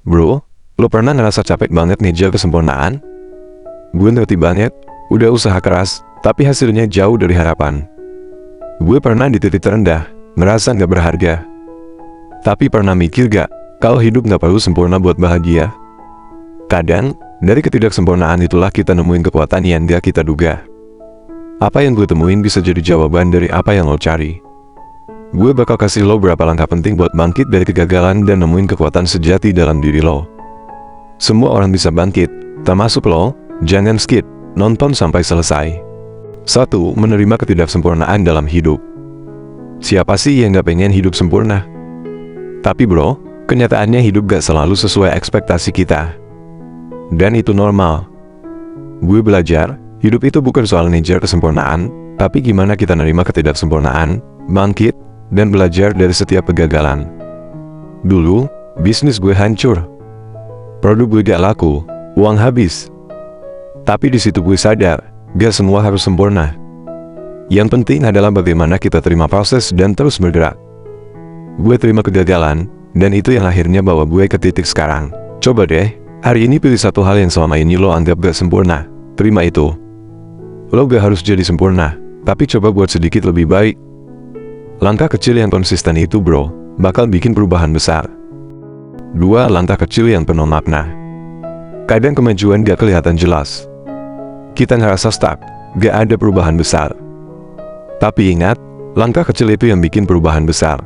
Bro, lo pernah ngerasa capek banget ngejar kesempurnaan? Gue ngerti banget, udah usaha keras, tapi hasilnya jauh dari harapan. Gue pernah di titik terendah, ngerasa gak berharga. Tapi pernah mikir gak, kalau hidup gak perlu sempurna buat bahagia? Kadang, dari ketidaksempurnaan itulah kita nemuin kekuatan yang gak kita duga. Apa yang gue temuin bisa jadi jawaban dari apa yang lo cari. Gue bakal kasih lo berapa langkah penting buat bangkit dari kegagalan dan nemuin kekuatan sejati dalam diri lo. Semua orang bisa bangkit, termasuk lo. Jangan skip, nonton sampai selesai. 1. Menerima ketidaksempurnaan dalam hidup. Siapa sih yang gak pengen hidup sempurna? Tapi bro, kenyataannya hidup gak selalu sesuai ekspektasi kita. Dan itu normal. Gue belajar, hidup itu bukan soal ngejar kesempurnaan, tapi gimana kita nerima ketidaksempurnaan, bangkit, dan belajar dari setiap kegagalan. Dulu, bisnis gue hancur. Produk gue gak laku, uang habis. Tapi di situ gue sadar, gak semua harus sempurna. Yang penting adalah bagaimana kita terima proses dan terus bergerak. Gue terima kegagalan, dan itu yang akhirnya bawa gue ke titik sekarang. Coba deh, hari ini pilih satu hal yang selama ini lo anggap gak sempurna. Terima itu. Lo gak harus jadi sempurna, tapi coba buat sedikit lebih baik. Langkah kecil yang konsisten itu bro, bakal bikin perubahan besar. 2. Langkah kecil yang penuh makna. Kadang kemajuan gak kelihatan jelas. Kita ngerasa stuck, gak ada perubahan besar. Tapi ingat, langkah kecil itu yang bikin perubahan besar.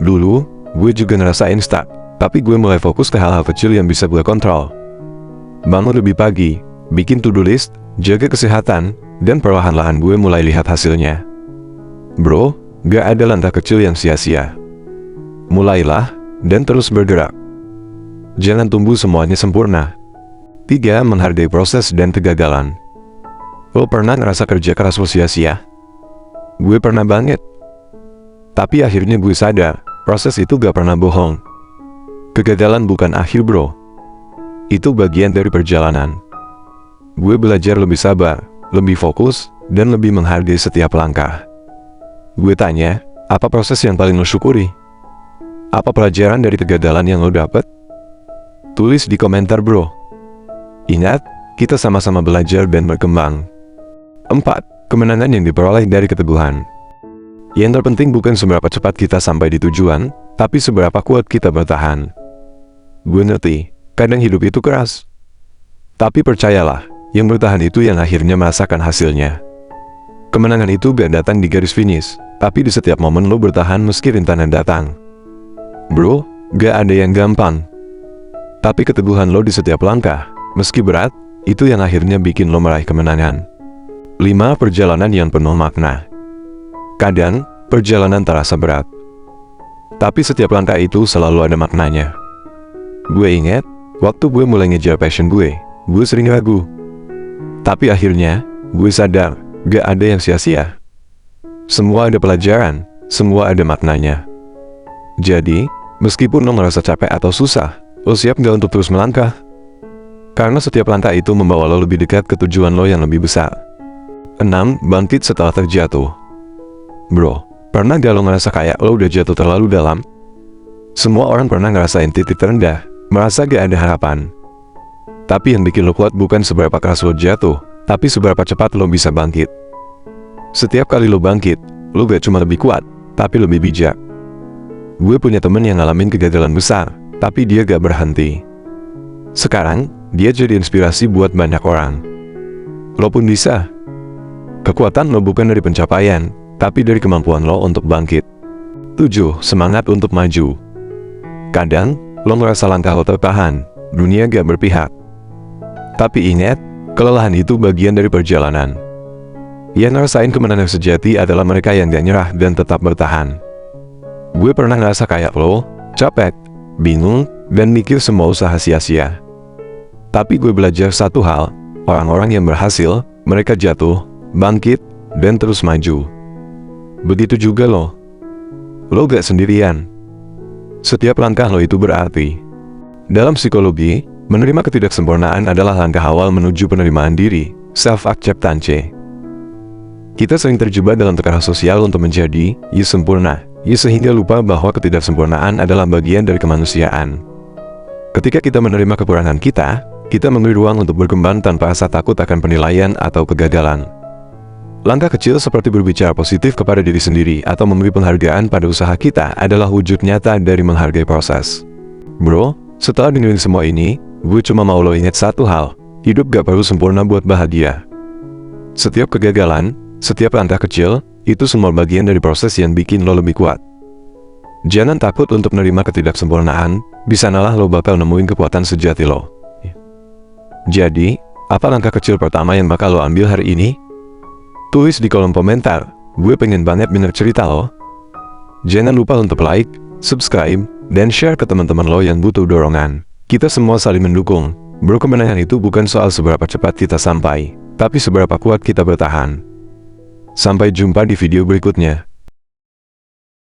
Dulu, gue juga ngerasain stuck, tapi gue mulai fokus ke hal-hal kecil yang bisa gue kontrol. Bangun lebih pagi, bikin to-do list, jaga kesehatan, dan perlahan-lahan gue mulai lihat hasilnya. Bro, gak ada langkah kecil yang sia-sia. Mulailah, dan terus bergerak. Jangan tunggu semuanya sempurna. 3. Menghargai proses dan kegagalan. Lo pernah ngerasa kerja keras lo sia-sia? Gue pernah banget. Tapi akhirnya gue sadar, proses itu gak pernah bohong. Kegagalan bukan akhir bro. Itu bagian dari perjalanan. Gue belajar lebih sabar, lebih fokus, dan lebih menghargai setiap langkah. Gue tanya, apa proses yang paling lo syukuri? Apa pelajaran dari kegagalan yang lo dapet? Tulis di komentar bro. Ingat, kita sama-sama belajar dan berkembang. 4. Kemenangan yang diperoleh dari keteguhan. Yang terpenting bukan seberapa cepat kita sampai di tujuan, tapi seberapa kuat kita bertahan. Gue ngerti, kadang hidup itu keras. Tapi percayalah, yang bertahan itu yang akhirnya merasakan hasilnya. Kemenangan itu gak datang di garis finish, tapi di setiap momen lo bertahan meski rintangan datang. Bro, gak ada yang gampang. Tapi keteguhan lo di setiap langkah, meski berat, itu yang akhirnya bikin lo meraih kemenangan. 5. Perjalanan yang penuh makna. Kadang, perjalanan terasa berat. Tapi setiap langkah itu selalu ada maknanya. Gue ingat, waktu gue mulai ngejar passion gue sering ragu. Tapi akhirnya, gue sadar, gak ada yang sia-sia. Semua ada pelajaran, semua ada maknanya. Jadi, meskipun lo merasa capek atau susah, lo siap gak untuk terus melangkah? Karena setiap langkah itu membawa lo lebih dekat ke tujuan lo yang lebih besar. 6. Bangkit setelah terjatuh. Bro, pernah gak lo ngerasa kayak lo udah jatuh terlalu dalam? Semua orang pernah ngerasain titik terendah, merasa gak ada harapan. Tapi yang bikin lo kuat bukan seberapa keras lo jatuh, tapi seberapa cepat lo bisa bangkit. Setiap kali lo bangkit, lo gak cuma lebih kuat, tapi lebih bijak. Gue punya temen yang ngalamin kegagalan besar, tapi dia gak berhenti. Sekarang, dia jadi inspirasi buat banyak orang. Lo pun bisa. Kekuatan lo bukan dari pencapaian, tapi dari kemampuan lo untuk bangkit. 7. Semangat untuk maju. Kadang, lo ngerasa langkah lo tertahan, dunia gak berpihak. Tapi ingat, kelelahan itu bagian dari perjalanan. Yang ngerasain kemenangan sejati adalah mereka yang gak nyerah dan tetap bertahan. Gue pernah ngerasa kayak lo, capek, bingung, dan mikir semua usaha sia-sia. Tapi gue belajar satu hal, orang-orang yang berhasil, mereka jatuh, bangkit, dan terus maju. Begitu juga lo. Lo gak sendirian. Setiap langkah lo itu berarti. Dalam psikologi, menerima ketidaksempurnaan adalah langkah awal menuju penerimaan diri, self-acceptance. Kita sering terjebak dalam tekanan sosial untuk menjadi sempurna, sehingga lupa bahwa ketidaksempurnaan adalah bagian dari kemanusiaan. Ketika kita menerima kekurangan kita memberi ruang untuk berkembang tanpa rasa takut akan penilaian atau kegagalan. Langkah kecil seperti berbicara positif kepada diri sendiri atau memberi penghargaan pada usaha kita adalah wujud nyata dari menghargai proses. Bro, setelah dengerin semua ini, gue cuma mau lo ingat satu hal, hidup gak perlu sempurna buat bahagia. Setiap kegagalan, setiap langkah kecil, itu semua bagian dari proses yang bikin lo lebih kuat. Jangan takut untuk menerima ketidaksempurnaan, di sanalah lo bakal nemuin kekuatan sejati lo. Jadi, apa langkah kecil pertama yang bakal lo ambil hari ini? Tulis di kolom komentar, gue pengen banget denger cerita lo. Jangan lupa untuk like, subscribe, dan share ke teman-teman lo yang butuh dorongan. Kita semua saling mendukung. Bro, kemenangan itu bukan soal seberapa cepat kita sampai, tapi seberapa kuat kita bertahan. Sampai jumpa di video berikutnya.